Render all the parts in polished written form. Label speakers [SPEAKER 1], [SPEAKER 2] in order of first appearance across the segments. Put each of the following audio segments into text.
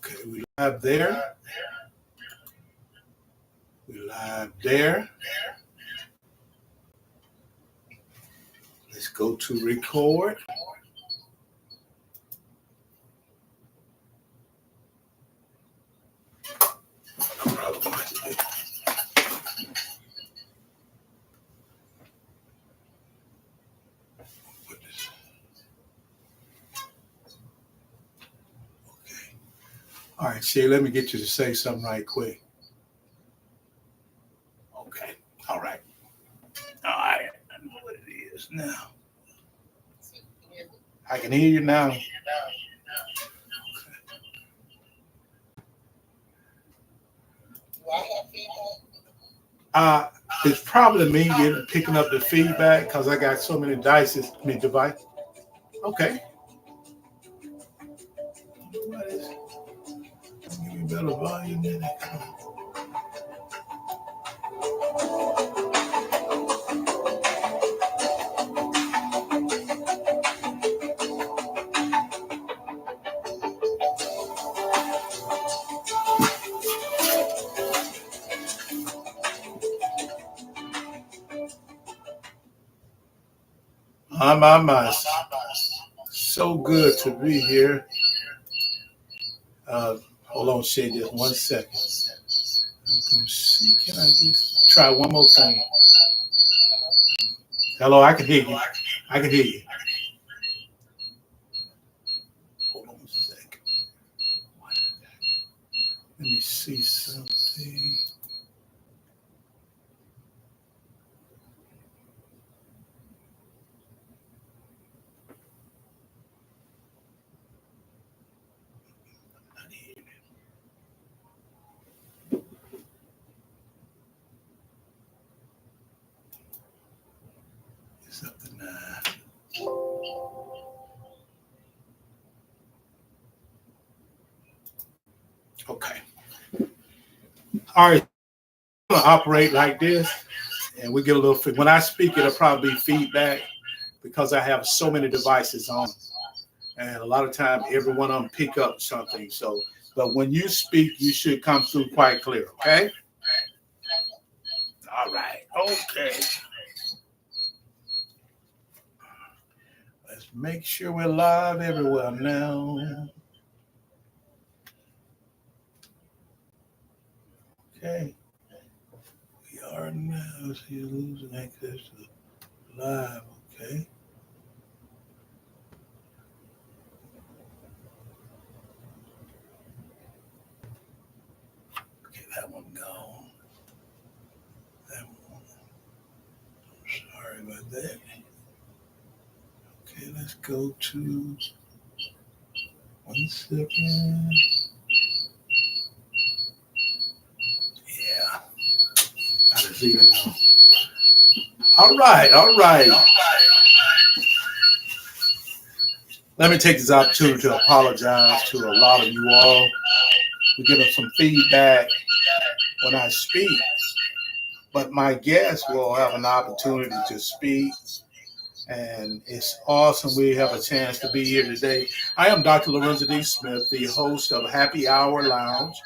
[SPEAKER 1] Okay, we live there. We live there. Let's go to record. All right, Shay, let me get you to say something right quick. Okay, all right. All right, I know what it is now. I can hear you now. It's probably me picking up the feedback because I got so many devices. Okay. What is it? Give me better volume than it. My. So good to be here. Hold on, Shay, just 1 second. I'm going to see. Can I just try one more thing? Hello, I can hear you. I can hear you. Hold on a second. Let me see something. It's up to 9. Okay. All right. I'm going to operate like this, and we get a little. When I speak, it'll probably be feedback because I have so many devices on, and a lot of time, every one of them pick up something. So, but when you speak, you should come through quite clear. Okay. All right. Okay. Let's make sure we're live everywhere now. Okay. We are now. So you're losing access to live. Okay. Okay, that one gone. That one. Sorry about that. Okay, let's go to 1 second. Yeah. I just even know. All right, all right. Let me take this opportunity to apologize to a lot of you all. We're getting some feedback when I speak, but my guests will have an opportunity to speak, and it's awesome we have a chance to be here today. I am Dr. Lorenzo D. Smith, the host of Happy Hour Lounge.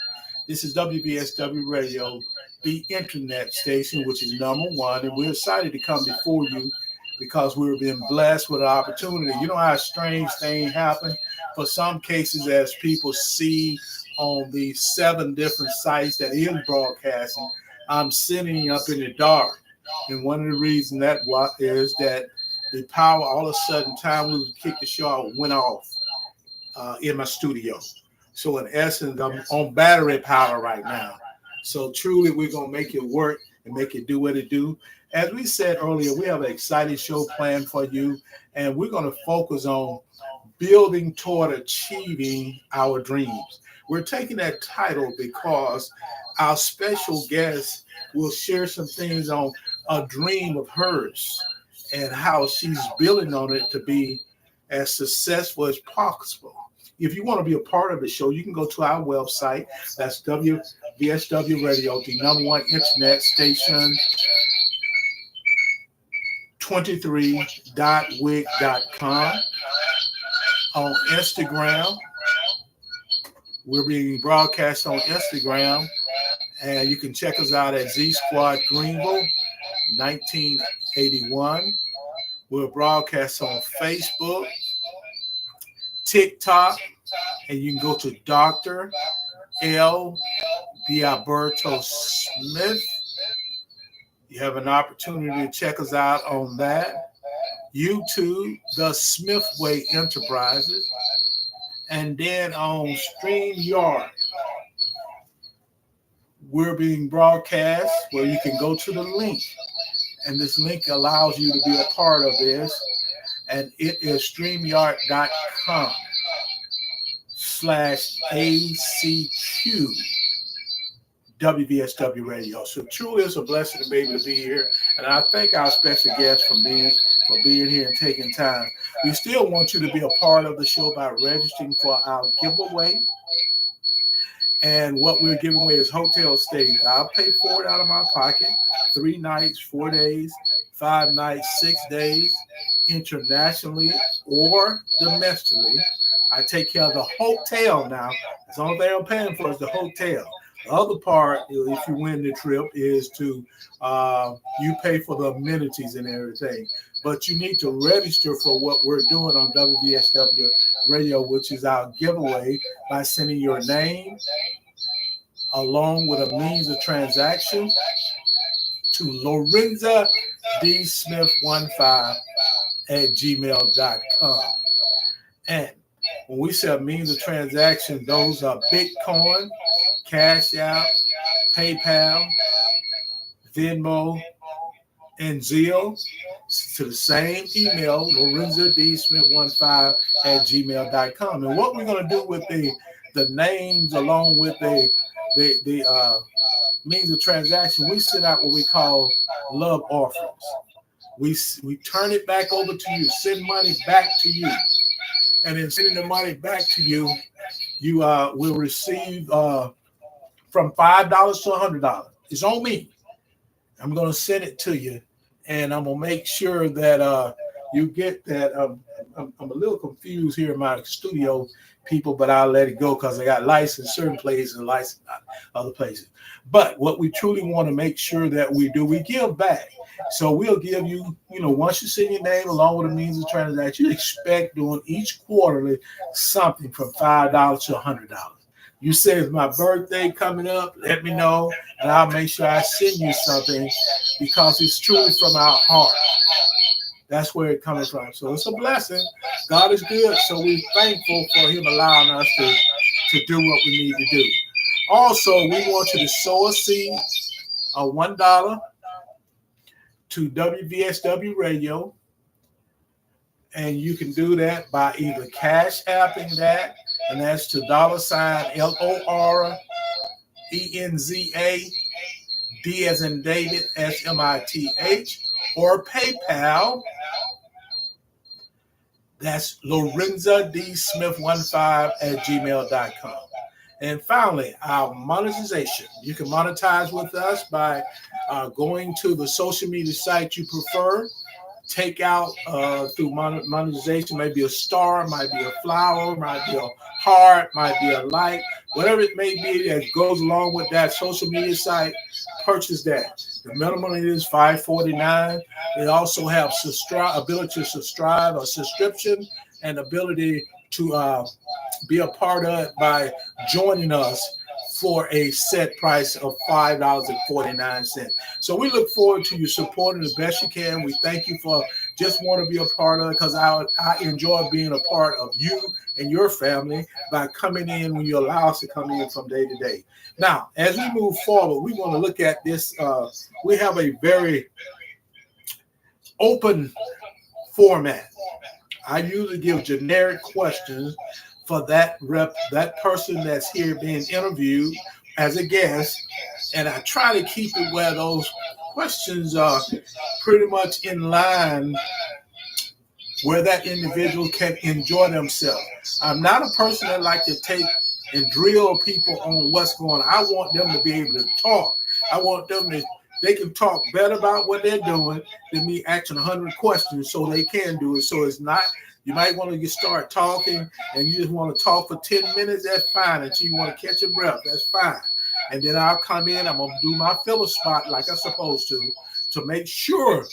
[SPEAKER 1] This is WVSW Radio, the internet station, which is #1, and we're excited to come before you because we're being blessed with an opportunity. You know how a strange thing happened? For some cases, as people see on the 7 different sites that is broadcasting, I'm sitting up in the dark. And one of the reasons that is that the power, all of a sudden, time we would kick the show out, went off in my studio. So in essence, I'm on battery power right now. So truly, we're going to make it work and make it do what it do. As we said earlier, we have an exciting show planned for you, and we're going to focus on building toward achieving our dreams. We're taking that title because our special guest will share some things on a dream of hers and how she's building on it to be as successful as possible. If you want to be a part of the show, you can go to our website. That's WVSW Radio, the #1 internet station, 23.wig.com. On Instagram, We're being broadcast on Instagram, and you can check us out at Z Squad Greenville 1981. We're broadcast on Facebook, TikTok, and you can go to Dr. L. Diaberto Smith. You have an opportunity to check us out on that. YouTube, The Smithway Enterprises. And then on StreamYard, we're being broadcast where you can go to the link. And this link allows you to be a part of this. And it is StreamYard.com/ACQ WVSW Radio. So truly it's a blessing to be able to be here. And I thank our special guests for being here and taking time. We still want you to be a part of the show by registering for our giveaway. And what we're giving away is hotel stays. I'll pay for it out of my pocket. 3 nights, 4 days, 5 nights, 6 days, internationally or domestically. I take care of the hotel now. That's the only thing I'm paying for is the hotel. The other part, if you win the trip, is to you pay for the amenities and everything. But you need to register for what we're doing on WVSW Radio, which is our giveaway, by sending your name along with a means of transaction to Lorenza D. Smith 15@gmail.com. And when we say a means of transaction, those are Bitcoin, Cash App, PayPal, Venmo, and Zelle to the same email, Lorenza D. Smith 15@gmail.com. And what we're going to do with the names along with the means of transaction, we send out what we call love offerings. We turn it back over to you, send money back to you. And in sending the money back to you, you will receive from $5 to $100. It's on me. I'm going to send it to you, and I'm going to make sure that you get that. I'm a little confused here in my studio, people, but I'll let it go because I got licensed certain places and licensed other places. But what we truly want to make sure that we do, we give back. So we'll give you, once you send your name along with the means of transaction, you expect doing each quarterly something from $5 to $100. You say it's my birthday coming up, let me know, and I'll make sure I send you something because it's truly from our heart. That's where it's coming from. So it's a blessing. God is good. So we're thankful for him allowing us to do what we need to do. Also, we want you to sow a seed of $1 to WVSW Radio. And you can do that by either cash apping that, and that's to $LORENZA D as in David SMITH, or PayPal. That's Lorenza D. Smith 15@gmail.com. And finally, our monetization. You can monetize with us by going to the social media site you prefer. Take out through monetization, maybe a star, might be a flower, might be a heart, might be a like, whatever it may be that goes along with that social media site. Purchase that. The minimum is $5.49. They also have ability to subscribe, a subscription, and ability to be a part of it by joining us for a set price of $5.49. So we look forward to you supporting the best you can. We thank you for just want to be a part of it, because I enjoy being a part of you and your family by coming in when you allow us to come in from day to day. Now, as we move forward, we want to look at this. We have a very open format. I usually give generic questions for that person that's here being interviewed as a guest, and I try to keep it where those questions are pretty much in line where that individual can enjoy themselves. I'm not a person that like to take and drill people on what's going on. I want them to be able to talk. I want them to, they can talk better about what they're doing than me asking 100 questions so they can do it. So it's not You might want to start talking and you just want to talk for 10 minutes, that's fine. Until you want to catch your breath, that's fine. And then I'll come in, I'm gonna do my filler spot like I'm supposed to make sure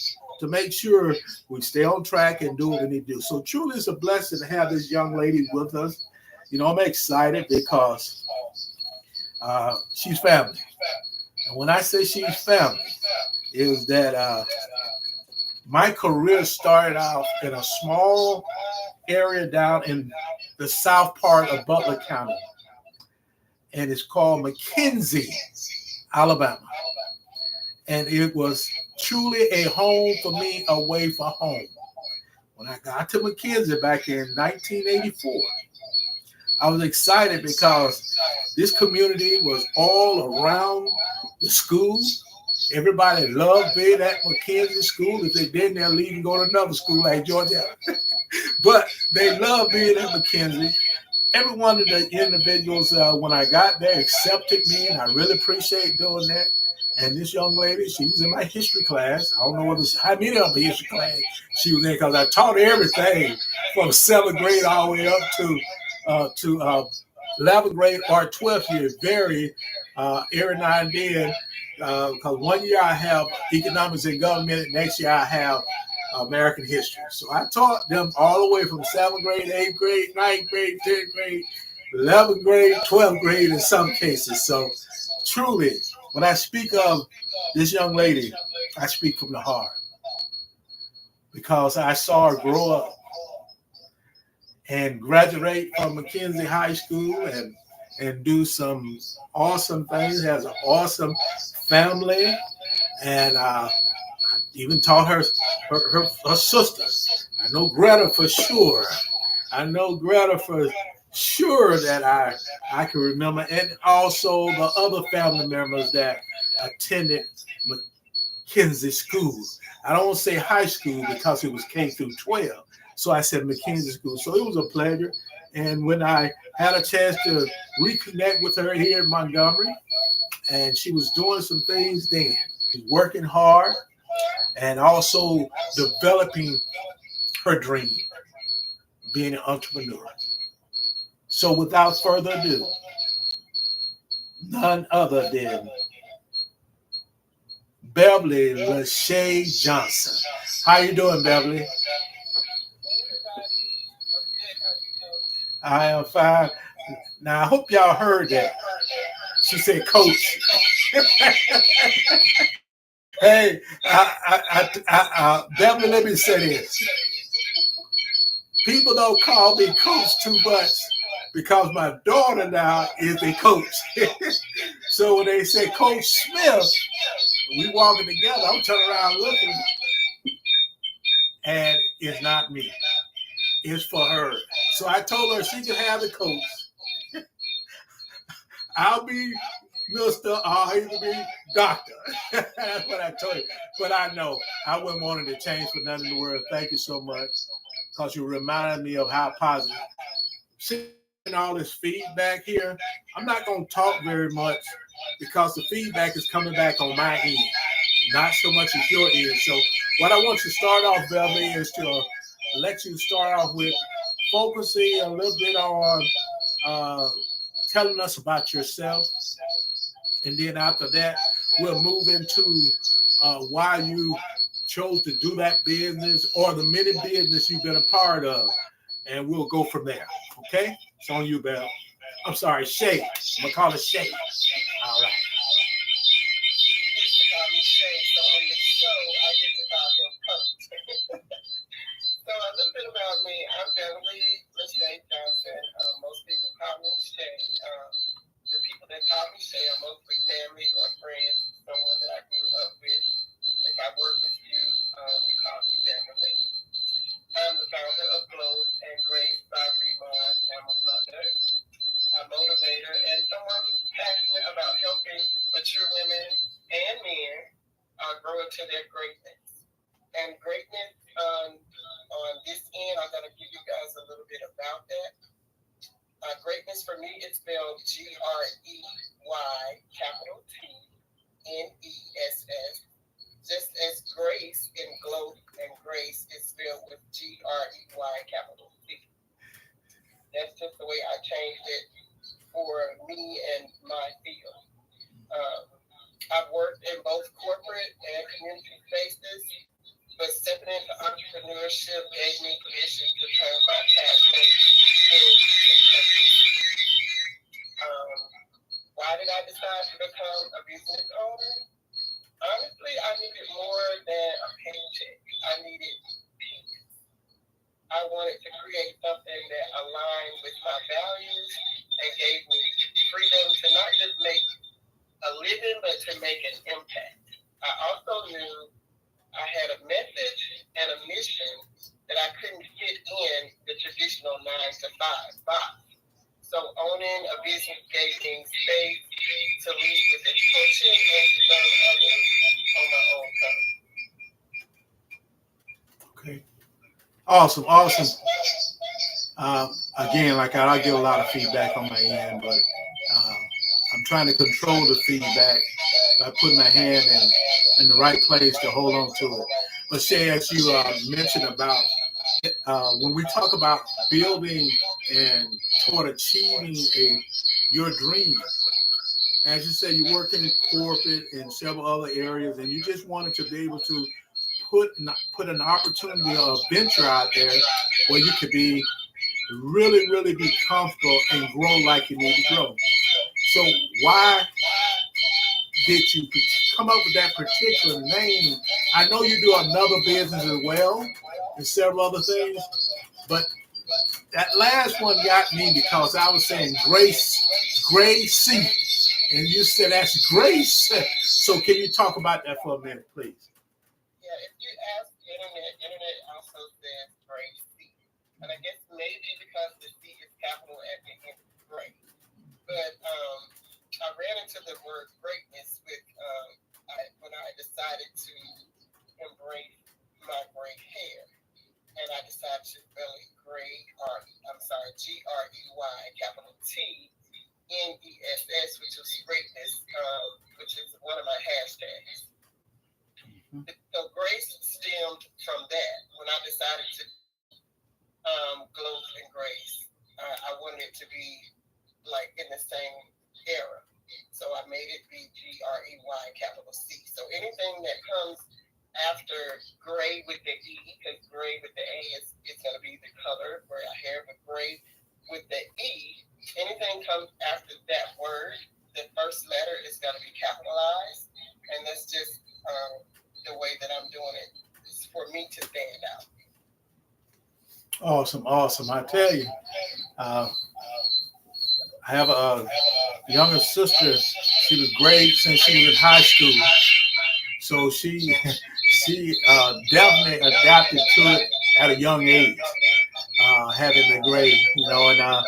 [SPEAKER 1] we stay on track and do what we need to do. So truly it's a blessing to have this young lady with us. You know, I'm excited because she's family. And when I say she's family, is that my career started out in a small area down in the south part of Butler County, and it's called McKenzie, Alabama. And it was truly a home for me away from home. When I got to McKenzie back in 1984, I was excited because this community was all around the school. Everybody loved being at McKenzie School. If they didn't, they'll leave and go to another school like Georgia. But they loved being at McKenzie. Every one of the individuals, when I got there, accepted me, and I really appreciate doing that. And this young lady, she was in my history class. I don't know how many of the history class she was in, because I taught her everything from 7th grade all the way up to 11th grade or 12th year. Very every now and then, because one year I have economics and government, and next year I have American history. So I taught them all the way from 7th grade, 8th grade, 9th grade, 10th grade, 11th grade, 12th grade in some cases. So truly, when I speak of this young lady, I speak from the heart, because I saw her grow up and graduate from McKenzie High School and do some awesome things, has an awesome family, and even taught her sister. I know Greta for sure. I know Greta for sure that I can remember, and also the other family members that attended McKenzie School. I don't want to say high school because it was K through 12. So I said McKenzie School. So it was a pleasure. And when I had a chance to reconnect with her here in Montgomery, and she was doing some things then, working hard and also developing her dream, being an entrepreneur. So without further ado, none other than Beverly Lachey Johnson. How you doing, Beverly? I am fine. Now I hope y'all heard that. She said, "Coach." Hey, Beverly, let me say this. People don't call me coach too much because my daughter now is a coach. So when they say Coach Smith, we walking together, I'm turning around looking, and it's not me. It's for her. So I told her she can have the coach. I'll be Mr. I'll either be Doctor. That's what I told you. But I know I wouldn't want it to change for nothing in the world. Thank you so much, because you reminded me of how positive. Seeing all this feedback here, I'm not going to talk very much because the feedback is coming back on my end, not so much as your end. So what I want to start off, Beverly, is to let you start off with focusing a little bit on telling us about yourself. And then after that, we'll move into why you chose to do that business or the many business you've been a part of. And we'll go from there. Okay? It's on you, Belle. I'm sorry, Shay. I'm going to call it Shay. All right.
[SPEAKER 2] So a little bit about me. I'm Beverly Lachey Johnson. Most people call me Shay. The people that call me Shay are mostly family or friends, someone that I grew up with. If I work with you, we call me Beverly. I'm the founder of Glow and Grace by Remond. I'm a mother, a motivator, and someone who's passionate about helping mature women and men grow into their greatness. And greatness on this end, I'm going to give you guys a little bit about that. Greatness for me is spelled GREY, capital TNESS. just as grace in growth and grace is spelled with Grey, capital C. That's just the way I changed it for me and my field. Um, I've worked in both corporate and community spaces, but stepping into entrepreneurship gave me permission to turn my passion into purpose. Um, why did I decide to become a business owner? Honestly, I needed more than a paycheck. I needed peace. I wanted to create something that aligned with my values and gave me freedom to not just make a living, but to make an impact. I also knew I had a message and a mission that I couldn't fit in the traditional 9 to 5 box. So owning a business gave me space to lead with intention and to serve others on my own terms.
[SPEAKER 1] Okay. Awesome. Awesome. Again, like I give a lot of feedback on my end, but I'm trying to control the feedback by putting my hand in the right place to hold on to it. But Shay, as you mentioned about when we talk about building and toward achieving your dream, as you say, you work in corporate and several other areas, and you just wanted to be able to put an opportunity or a venture out there where you could be really be comfortable and grow like you need to grow. So why did you come up with that particular name? I know you do another business as well and several other things, but that last one got me because I was saying Grace, and you said that's Grace. So can you talk about that for a minute, please?
[SPEAKER 2] Yeah, if you ask internet also says Grace C. And I guess maybe because the C is capital at the end of Grace. But I ran into the word greatness when I decided to embrace my gray hair. And I decided to spell it Grey, capital TNESS, which is greatness, which is one of my hashtags. So grace stemmed from that. When I decided to growth and grace, I wanted it to be like in the same era. So I made it be Grey, capital C. So anything that comes after gray with the E, because gray with the A is going to be the color for our hair, but gray with the E, anything comes after that word, the first letter is going to be capitalized. And that's just the way that I'm doing it. It's for me to stand out.
[SPEAKER 1] Awesome. I tell you, I have a younger sister. She was great since she was in high school. So she definitely adapted to it at a young age, having the gray, and I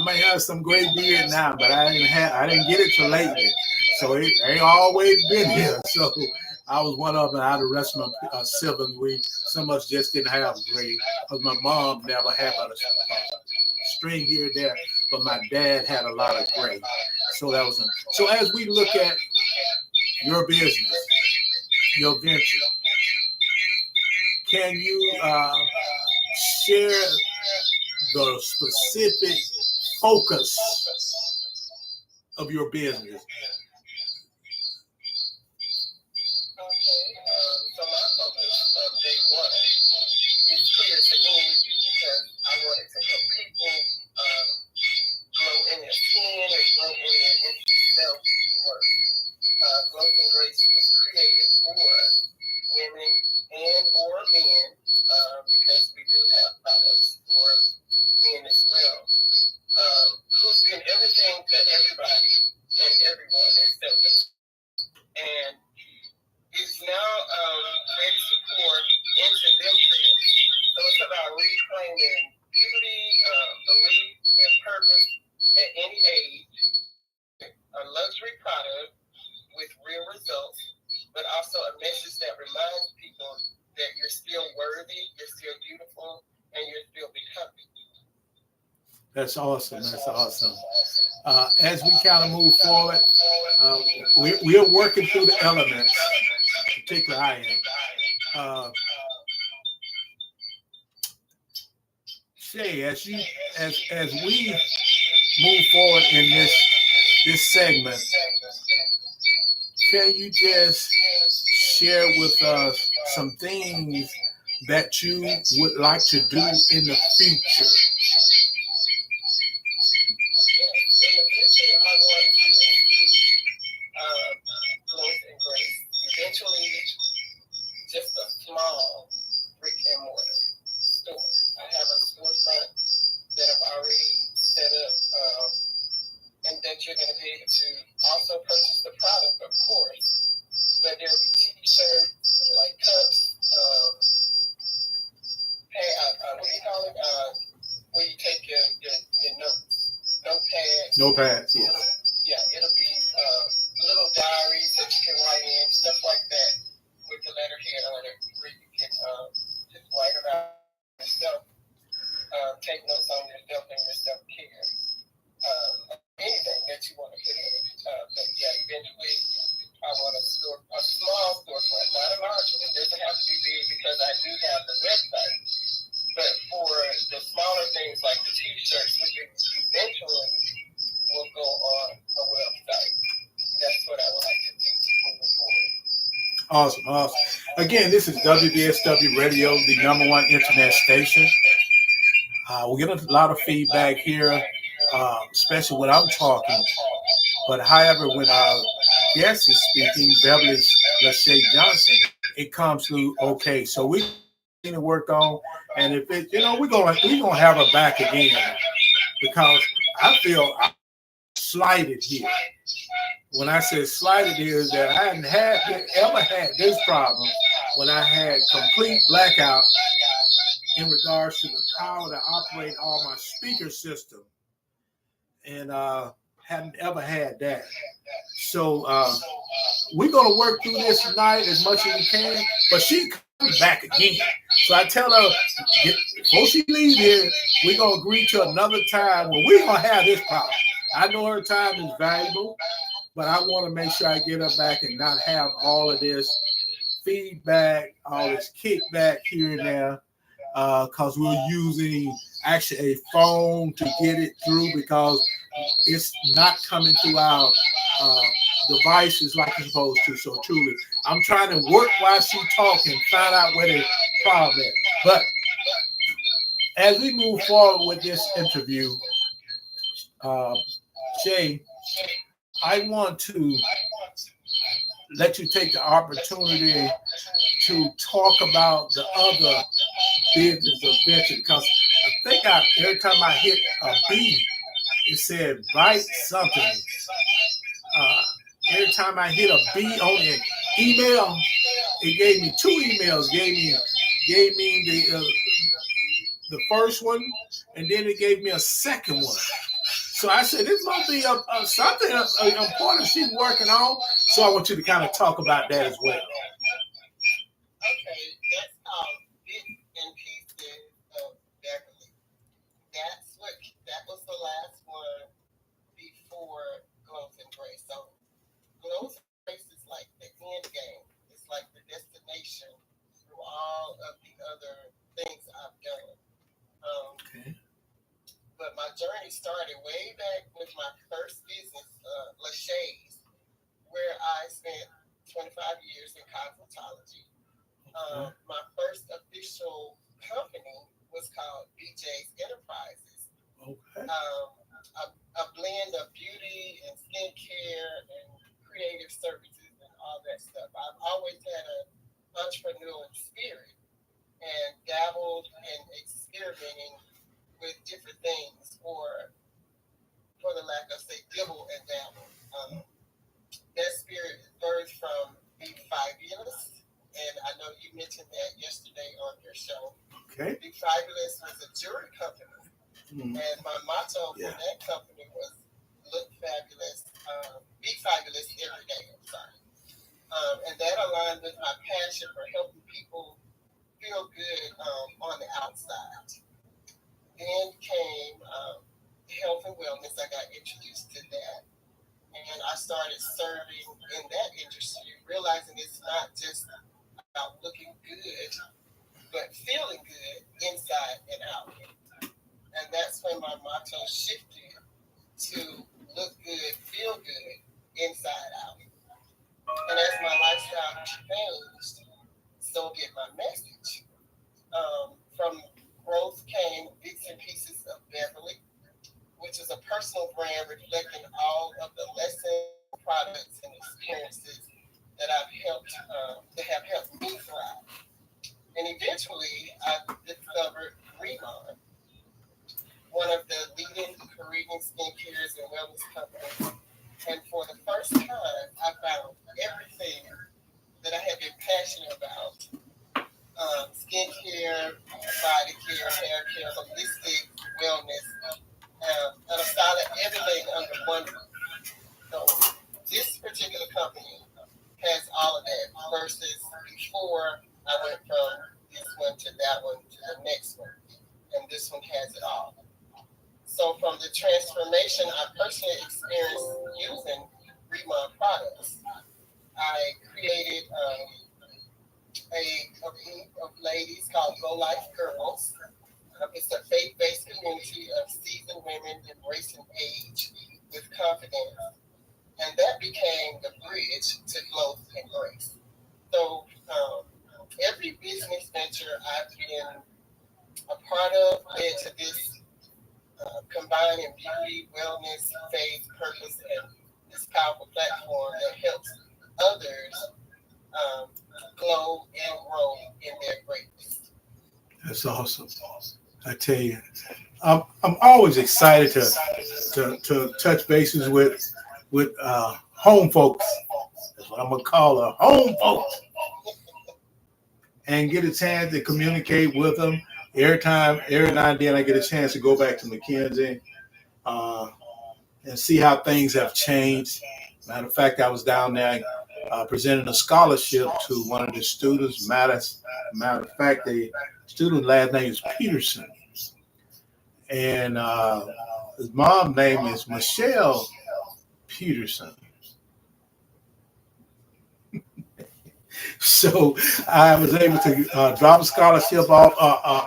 [SPEAKER 1] might have some gray beard now, but I didn't get it till lately. So it ain't always been here. So I was one of them. Out of the rest of my siblings, some of us just didn't have gray because my mom never had a string here and there, but my dad had a lot of gray. So that was so as we look at your business, your venture, can you share the specific focus of your business?
[SPEAKER 2] So my focus from day one is clear to me because I wanted to help people grow in their skin and grow in their self-worth. Growth and Grace was created for women and or men because we do have products for men as well. Who's been everything to everybody and everyone except us. And is now ready to pour into themselves. So it's about reclaiming beauty, belief, and purpose at any age. A luxury product with real results, but also a message that reminds people that you're still worthy, you're still beautiful, and you're still becoming.
[SPEAKER 1] That's awesome. As we kind of move forward, we're working through the elements particular I am. Shay, as we move forward in this segment, can you just share with us some things that you would like to do in the future?
[SPEAKER 2] In the future, I want to see growth and grace. Eventually, just a small brick and mortar store. I have a storefront that I've already set up, and that you're going to be able to also purchase the product, of course. But there'll be t-shirts, like cups, what do you call it? Where you take your notes, notepads.
[SPEAKER 1] Notepads, yes.
[SPEAKER 2] Yeah, it'll be little diaries that you can write in, stuff like that, with the letterhead on it, where you can just write about yourself, take notes on yourself and your self-care. Anything that you want to put in it. But yeah, eventually I want a small storefront, not a large one. It doesn't have to be big because I do have the website. But for the smaller things like the t-shirts, which eventually will go on a website, that's what I would like to do moving forward.
[SPEAKER 1] Awesome. Again, this is WDSW Radio, the #1 internet station. We get a lot of feedback here, especially when I'm talking. But however, when our guest is speaking, Beverly Lachey Johnson, it comes through okay. So we need to work on, and if it, we're gonna have her back again, because I feel I'm slighted here. When I say slighted here, is that I hadn't ever had this problem when I had complete blackout in regards to the power to operate all my speaker system, and hadn't ever had that. So we're going to work through this tonight as much as we can, but she's coming back again. So I tell her, before she leaves here, we're going to agree to another time when we're going to have this problem. I know her time is valuable, but I want to make sure I get her back and not have all of this feedback, all this kickback here and there, because we're using actually a phone to get it through, because it's not coming through our devices like it's supposed to. So truly, I'm trying to work while she's talking, find out where the problem is. But as we move forward with this interview, Shay, I want to let you take the opportunity to talk about the other business of venture, because I think every time I hit a B, it said write something. Every time I hit a B on an email, it gave me 2 emails. Gave me the first one, and then it gave me a second one. So I said, this must be something important she's working on. So I want you to kind of talk about that as well.
[SPEAKER 2] Okay, that's called Bits and Pieces of Beverly. That was the last one before Growth and Grace. So Growth and Grace is like the end game. It's like the destination through all of the other things I've done. Okay. But my journey started way back with my first business, Lachey's, where I spent 25 years in cosmetology. My first official company was called BJ's Enterprises. Okay. A blend of beauty and skincare and creative services and all that stuff. I've always had an entrepreneurial spirit and dabbled in experimenting with different things, or for the lack of say, dibble and dabble. That spirit birthed from Be Fabulous, and I know you mentioned that yesterday on your show. Okay. Be Fabulous was a jewelry company, and my motto for that company was look fabulous, be fabulous every day. I'm sorry. And that aligned with my passion for helping people feel good on the outside. Then came health and wellness. I got introduced to that, and I started serving in that industry realizing it's not just about looking good, but feeling good inside and out. And that's when my motto shifted to look good, feel good inside out. And as my lifestyle changed, so did my message. From growth came bits and pieces of Beverly, which is a personal brand reflecting all of the lessons, products, and experiences that I've helped that have helped me thrive. And eventually, I discovered Remon, one of the leading Caribbean skincare and wellness companies. And for the first time, I found everything that I had been passionate about: skincare, body care, hair care, holistic wellness, and a solid everything under one roof. So this particular company has all of that versus before I went from this one to that one to the next one. And this one has it all. So from the transformation I personally experienced using Remon products, I created a group of ladies called Go Life Girls. It's a faith-based community of seasoned women embracing age with confidence. And that became the bridge to growth and grace. So every business venture I've been a part of led to this combining beauty, wellness, faith, purpose, and this powerful platform that helps others glow and grow in their greatness.
[SPEAKER 1] That's awesome. I tell you, I'm always excited to touch bases with home folks. That's what I'm gonna call her, home folks, and get a chance to communicate with them. Every now and then I get a chance to go back to McKinsey and see how things have changed. Matter of fact, I was down there presenting a scholarship to one of the students. Matter of fact, the student last name is Peterson, and his mom's name is Michelle Peterson. So I was able to drop a scholarship off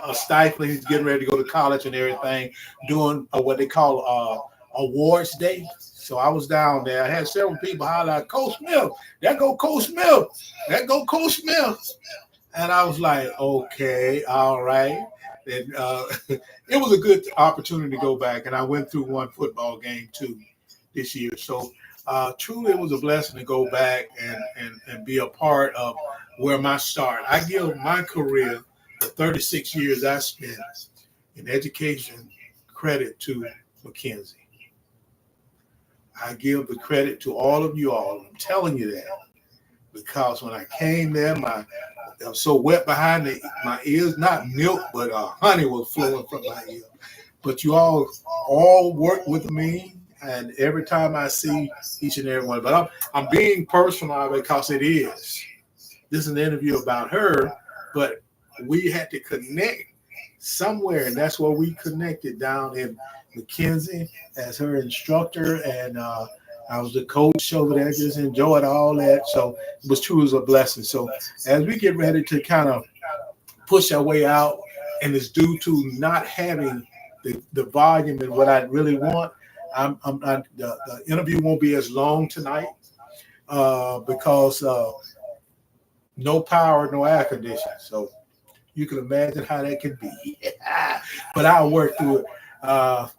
[SPEAKER 1] a stipend. He's getting ready to go to college and everything, doing what they call awards day. So I was down there. I had several people holler out, Coach Smith, there go Coach Smith, there go Coach Smith. And I was like, okay, all right. And, it was a good opportunity to go back. And I went through one football game too this year. So truly it was a blessing to go back and be a part of where my start. I give my career, the 36 years I spent in education, credit to McKinsey. I give the credit to all of you all. I'm telling you that because when I came there, I was so wet behind my ears, not milk, but honey was flowing from my ear. But you all work with me, and every time I see each and every one, but I'm being personal because it is. This is an interview about her, but we had to connect somewhere, and that's where we connected down in McKinsey as her instructor, and I was the coach over there. Just enjoyed all that, so it was truly a blessing. So as we get ready to kind of push our way out, and it's due to not having the volume and what I really want, the interview won't be as long tonight because no power, no air conditioning. So you can imagine how that could be. But I'll work through it.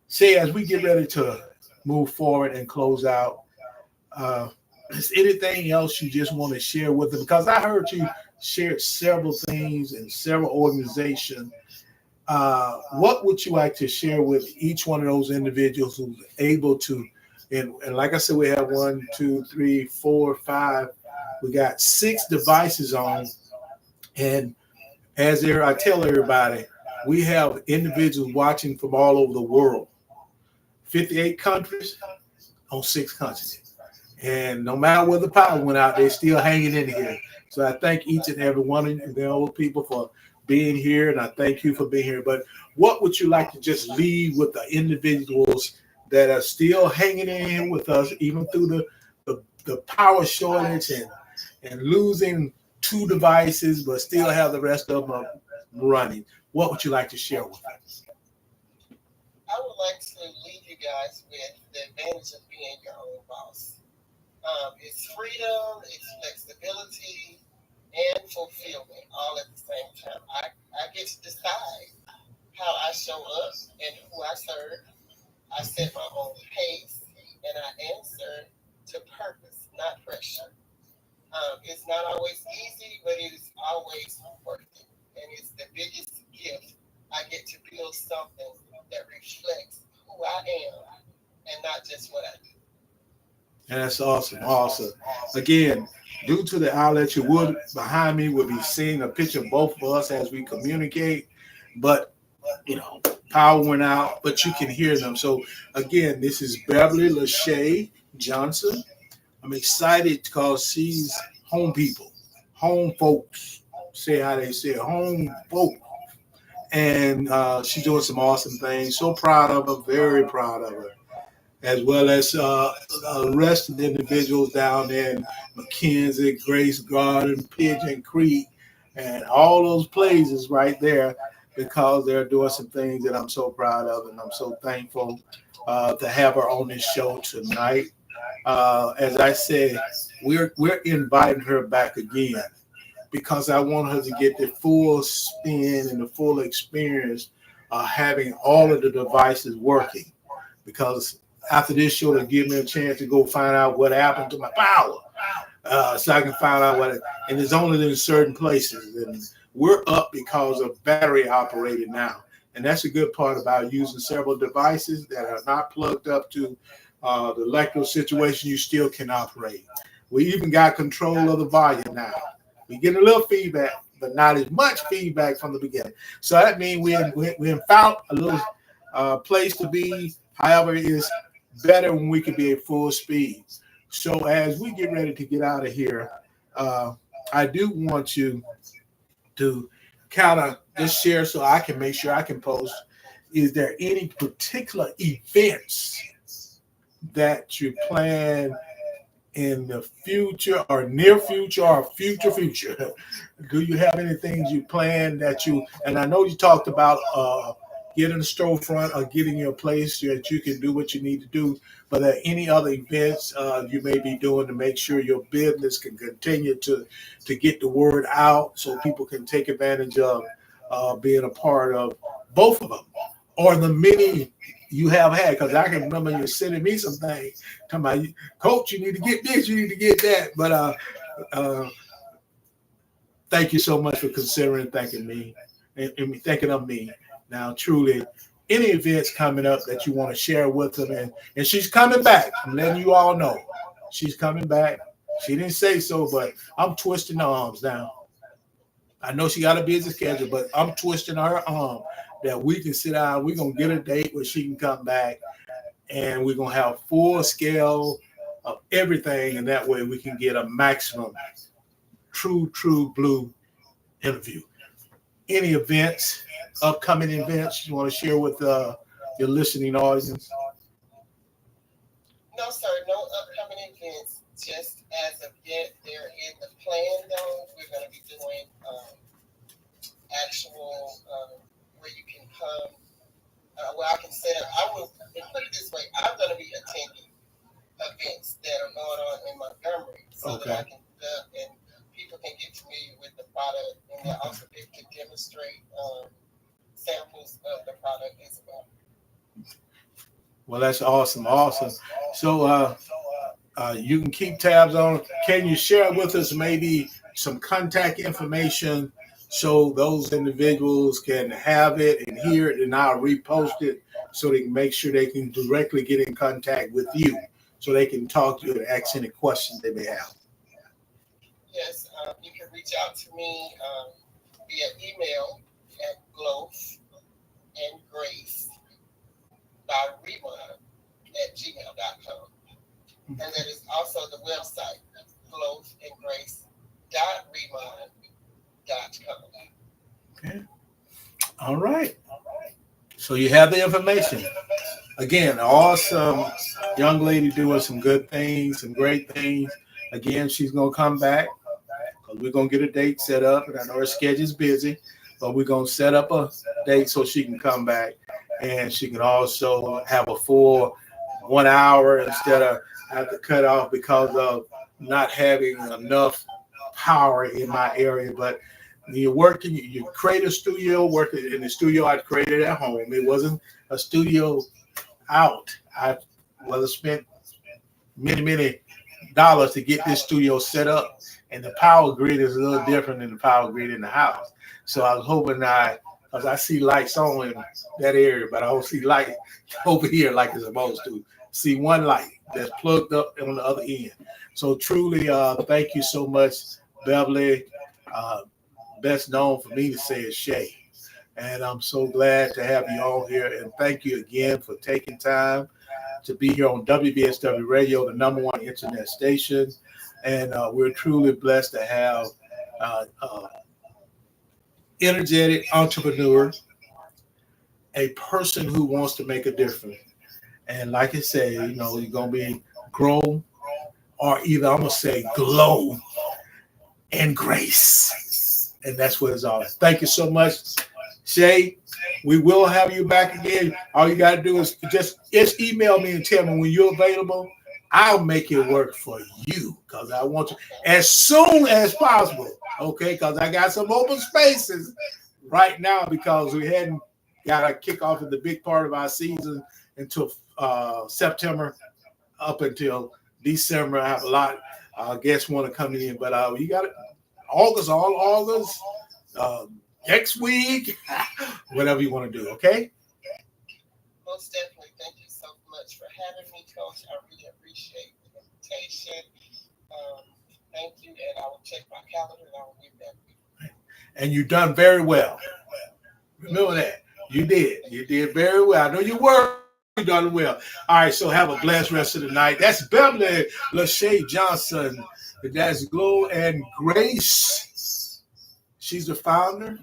[SPEAKER 1] Say as we get ready to move forward and close out, is anything else you just want to share with them? Because I heard you share several things and several organizations. What would you like to share with each one of those individuals who's able to, and like I said, we have 1, 2, 3, 4, 5. We got 6 devices on. And as I tell everybody, we have individuals watching from all over the world, 58 countries on 6 continents. And no matter where the power went out, they're still hanging in here. So I thank each and every one of the old people for being here, and I thank you for being here. But what would you like to just leave with the individuals that are still hanging in with us, even through the power shortage and losing 2 devices, but still have the rest of them running. What would you like to share with us?
[SPEAKER 2] I would like to leave you guys with the advantage of being your own boss. It's freedom, it's flexibility, and fulfillment all at the same time. I get to decide how I show up and who I serve. I set my own pace and I answer to purpose, not pressure. It's not always easy, but it is always worth it. And it's the biggest gift. I get to build something that reflects who I am and not just what I do.
[SPEAKER 1] And that's awesome. Awesome. Again, due to the outlet, you would behind me will be seeing a picture of both of us as we communicate. But power went out, but you can hear them. So again, this is Beverly Lachey Johnson. I'm excited because she's home people, home folks. Say how they say it, home folk. And she's doing some awesome things. So proud of her, very proud of her, as well as the rest of the individuals down there in McKenzie, Grace Garden, Pigeon Creek, and all those places right there, because they're doing some things that I'm so proud of, and I'm so thankful to have her on this show tonight. As I said, we're inviting her back again because I want her to get the full spin and the full experience of having all of the devices working. Because after this show, to give me a chance to go find out what happened to my power, so I can find out and it's only in certain places. And we're up because of battery operated now. And that's a good part about using several devices that are not plugged up to the electrical situation. You still can operate. We even got control of the volume now. We get a little feedback, but not as much feedback from the beginning. So that means we found a little place to be. However, it's better when we can be at full speed. So as we get ready to get out of here, I do want you to kind of just share so I can make sure I can post. Is there any particular events that you plan in the future or near future or future? Do you have any things you plan and I know you talked about getting a storefront or getting your place so that you can do what you need to do, but are there any other events you may be doing to make sure your business can continue to get the word out so people can take advantage of being a part of both of them or the many you have had? Because I can remember you sending me some things talking about, Coach, you need to get this, you need to get that. But thank you so much for considering thanking me and thinking of me. Now, truly, any events coming up that you want to share with them, and she's coming back. I'm letting you all know she's coming back. She didn't say so, but I'm twisting her arms now. I know she got a busy schedule, but I'm twisting her arm that we can sit down. We're going to get a date where she can come back, and we're going to have full scale of everything, and that way we can get a maximum true blue interview. Any events, upcoming events you want to share with your listening audience?
[SPEAKER 2] No, sir, no upcoming events. Just as of yet, they're in the plan, though. We're going to be doing actual where you can come, where I can set up. I will, and put it this way, I'm going to be attending events that are going on in Montgomery so that I can and people can get familiar with the product, and they'll also be able to demonstrate samples of the product as well.
[SPEAKER 1] Well, that's awesome. So you can keep tabs on. Can you share with us maybe some contact information so those individuals can have it and hear it, and I'll repost it so they can make sure they can directly get in contact with you so they can talk to you and ask any questions they may have?
[SPEAKER 2] Yes, you can reach out to me via email at glowandgrace.remon@gmail.com. And that is also the website, glowandgrace.remon.com.
[SPEAKER 1] Okay. All right. So you have the information. Again, awesome young lady doing some good things, some great things. Again, she's gonna come back because we're gonna get a date set up, and I know her schedule's busy, but we're gonna set up a date so she can come back, and she can also have a full 1 hour instead of have to cut off because of not having enough power in my area. But when you're working, you create a studio, working in the studio I created at home. It wasn't a studio out. I spent many dollars to get this studio set up, and the power grid is a little different than the power grid in the house. So I was hoping because I see lights on in that area, but I don't see light over here like it's supposed to. See one light that's plugged up on the other end. So truly, thank you so much, Beverly. Best known for me to say is Shay. And I'm so glad to have you on here. And thank you again for taking time to be here on WBSW Radio, the #1 internet station. And we're truly blessed to have energetic entrepreneur, a person who wants to make a difference. And like I say, you're going to be grow, or either I'm going to say glow and grace. And that's what it's all about. Thank you so much, Shay. We will have you back again. All you got to do is just email me and tell me when you're available. I'll make it work for you because I want you as soon as possible. Okay, because I got some open spaces right now because we hadn't got to kick off in the big part of our season until September up until December. I have a lot guests want to come in, but you got it August, all August, next week, whatever you want to do. Okay.
[SPEAKER 2] Most definitely. Thank you so much for having me, Coach. I really appreciate the invitation. Thank you, and I will check my calendar and I will get back to you.
[SPEAKER 1] And you've done very well. Remember that. You did. You did very well. I know you were. You done well. All right, so have a blessed rest of the night. That's Beverly Lachey Johnson. That's Glow and Grace. She's the founder,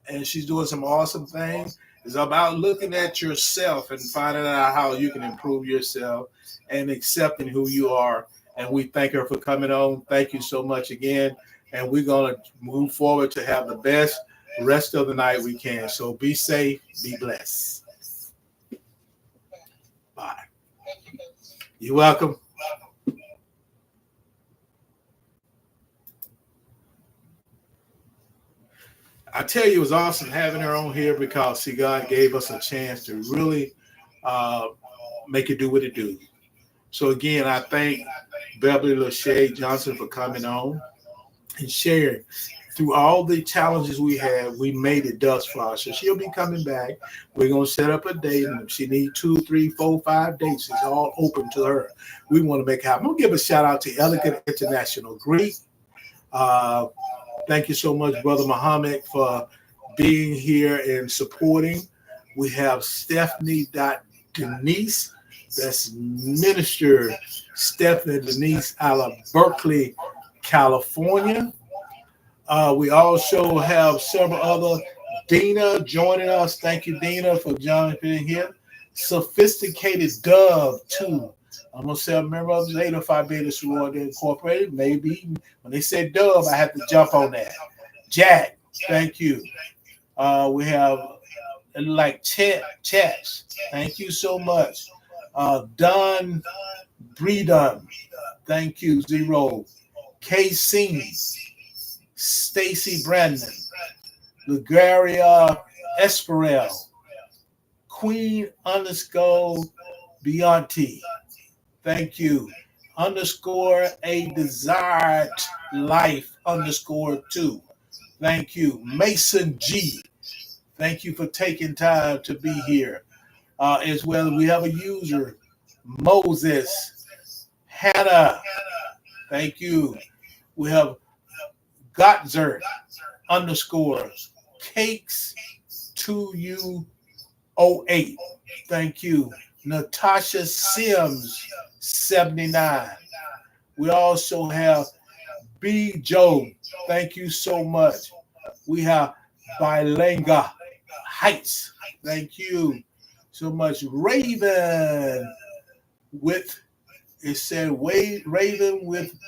[SPEAKER 1] and she's doing some awesome things. It's about looking at yourself and finding out how you can improve yourself and accepting who you are. And we thank her for coming on. Thank you so much again. And we're going to move forward to have the best rest of the night we can. So be safe, be blessed. Bye.
[SPEAKER 2] Thank you, Coach.
[SPEAKER 1] You're welcome. I tell you, it was awesome having her on here because, see, God gave us a chance to really make it do what it do. So, again, I thank Beverly Lachey Johnson for coming on and sharing. Through all the challenges we had, we made it thus far. So she'll be coming back. We're going to set up a date. And if she needs 2, 3, 4, 5 dates, it's all open to her. We want to make it happen. I'm going to give a shout out to Elegant International Greek. Thank you so much, Brother Muhammad, for being here and supporting. We have Stephanie Denise. That's Minister Stephanie Denise out of Berkeley, California. We also have several other. Dina joining us. Thank you, Dina, for joining here. Sophisticated Dove, too. I'm going to say a member of Zeta Phi Beta Sorority Incorporated. Maybe when they said Dove, I had to jump on that. Jack, thank you. We have like Chats. Thank you so much. Don Breedon. Thank you. Zero. K-Sing. Stacy Brandon. Lugaria Esperel. Queen _Beyonce. Thank you. _A desired life _2. Thank you. Mason G. Thank you for taking time to be here. As well, we have a user, Moses Hannah. Thank you. We have Gotzer _Cakes 2U08. Thank you. Natasha Sims 79. We also have B. Joe. Thank you so much. We have Bilanga Heights. Thank you. so much. Raven with, it said Raven with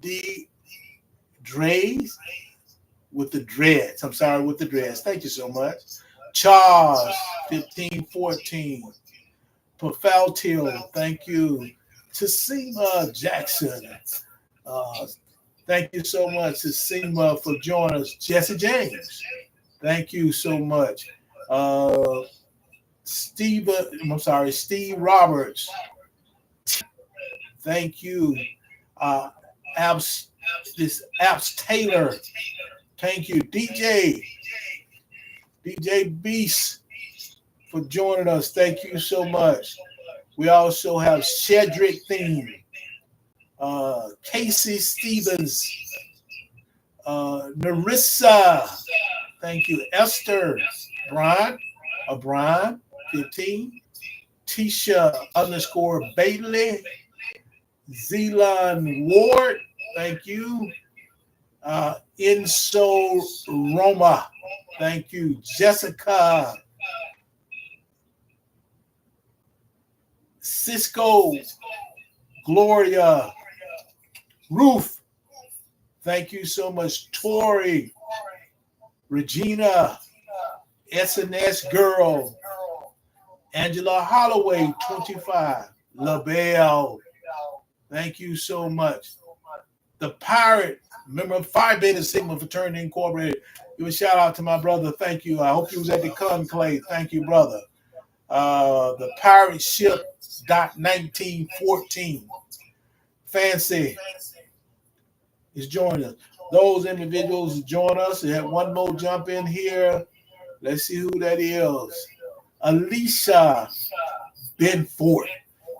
[SPEAKER 1] the dreads, with the dreads. I'm sorry, with the dreads. Thank you so much. Charles 1514. Pafaltil, thank you. Tasima Jackson. Thank you so much, Tasima, for joining us. Jesse James, thank you so much. Steve Roberts, thank you. Abs Taylor, thank you. DJ Beast for joining us. Thank you so much. We also have Cedric Theme, Casey Stevens, Narissa, thank you. Esther, Brian 15, Tisha _ Bailey, Zeelan Ward, thank you. Inso Roma, thank you. Jessica, Cisco, Gloria, Ruth, thank you so much. Tori, Regina, SNS Girl, Angela Holloway, 25, LaBelle, thank you so much. The Pirate, member of Phi Beta Sigma Fraternity Incorporated. Give a shout out to my brother. Thank you. I hope you was at the conclave. Thank you, brother. The Pirate Ship .1914. Fancy is joining us. Those individuals join us. We have one more jump in here. Let's see who that is. Alicia Benford.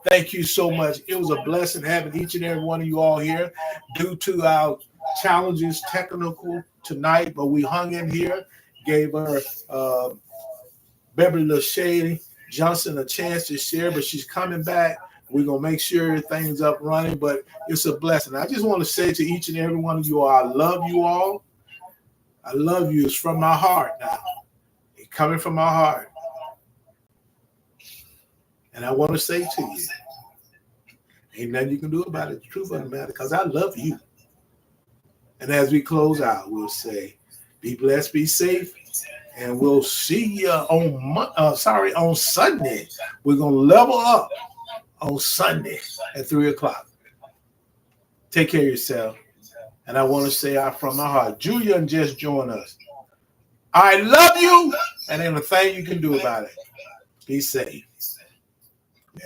[SPEAKER 1] Thank you so much. It was a blessing having each and every one of you all here due to our challenges, technical tonight, but we hung in here, gave her Beverly Lachey Johnson a chance to share, but she's coming back. We're going to make sure things up running, but it's a blessing. I just want to say to each and every one of you all, I love you all. I love you. It's from my heart now. It's coming from my heart. And I want to say to you, ain't nothing you can do about it. The truth of the matter, because I love you. And as we close out, we'll say, be blessed, be safe, and we'll see you on Sunday. We're going to level up on Sunday at 3 o'clock. Take care of yourself. And I want to say out from my heart, Julian just joined us. I love you, and ain't a thing you can do about it. Be safe.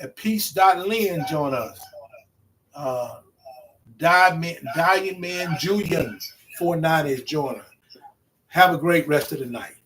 [SPEAKER 1] At Peace.Lynn join us. Diamond Man Julian 490 is joining us. Have a great rest of the night.